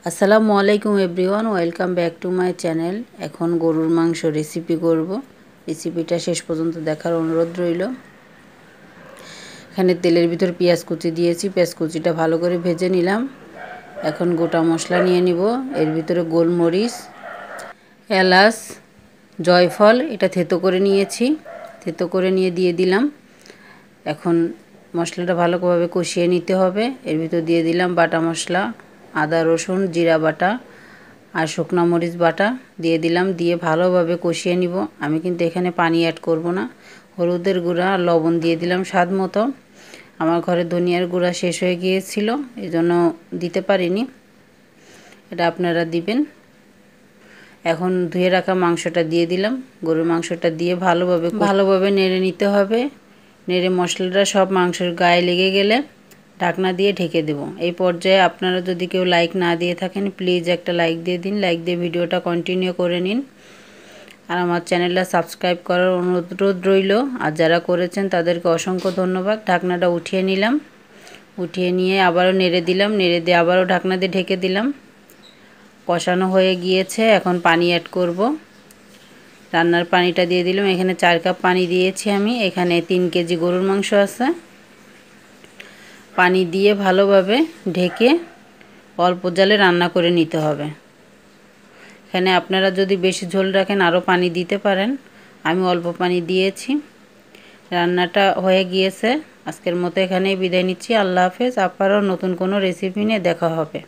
আসসালামু আলাইকুম everyone, welcome back to my channel. এখন গরুর মাংস রেসিপি করব। রেসিপিটা শেষ পর্যন্ত দেখার অনুরোধ রইল। এখানে তেলের ভিতর পেঁয়াজ কুচি দিয়েছি, পেঁয়াজ কুচিটা ভালো করে ভেজে নিলাম। এখন গোটা মশলা নিয়ে নিব। এর ভিতরে গোলমরিচ, এলাচ, জয়ফল এটা থেতো করে নিয়েছি, থেতো করে নিয়ে দিয়ে দিলাম। এখন মশলাটা ভালোভাবে কষিয়ে নিতে হবে। এর ভিতর দিয়ে দিলাম বাটা মশলা, আদা রসুন জিরা বাটা আর শুকনো মরিচ বাটা দিয়ে দিলাম। দিয়ে ভালোভাবে কষিয়ে নিব। আমি কিন্তু এখানে পানি অ্যাড করব না। হলুদের গুঁড়া আর লবণ দিয়ে দিলাম স্বাদ মতো। আমার ঘরে ধনিয়ার গুঁড়া শেষ হয়ে গিয়েছিল, এই জন্য দিতে পারিনি, এটা আপনারা দিবেন। এখন ধুয়ে রাখা মাংসটা দিয়ে দিলাম। গরুর মাংসটা দিয়ে ভালোভাবে নেড়ে নিতে হবে। নেড়ে মশলাটা সব মাংসের গায়ে লেগে গেলে ঢাকনা দিয়ে ঢেকে দেব। এই পর্যায়ে আপনারা যদি কেউ লাইক না দিয়ে থাকেন, প্লিজ একটা লাইক দিয়ে দিন। লাইক দিয়ে ভিডিওটা কন্টিনিউ করে নিন। আর আমার চ্যানেলটা সাবস্ক্রাইব করার অনুরোধ রইল। আর যারা করেছেন তাদেরকে অসংখ্য ধন্যবাদ। ঢাকনাটা উঠিয়ে নিলাম। উঠিয়ে নিয়ে আবারও নেড়ে দিলাম। নেড়ে দিয়ে আবারও ঢাকনা দিয়ে ঢেকে দিলাম। কষানো হয়ে গিয়েছে, এখন পানি অ্যাড করব। রান্নার পানিটা দিয়ে দিলাম। এখানে 4 কাপ পানি দিয়েছি আমি। এখানে 3 কেজি গরুর মাংস আছে। পানি দিয়ে ভালোভাবে ঢেকে অল্প জালে রান্না করে নিতে হবে। এখানে আপনারা যদি বেশি ঝোল রাখেন আরও পানি দিতে পারেন। আমি অল্প পানি দিয়েছি। রান্নাটা হয়ে গিয়েছে। আজকের মতো এখানেই বিদায় নিচ্ছি। আল্লাহ হাফেজ। আবারও নতুন কোনো রেসিপি নিয়ে দেখা হবে।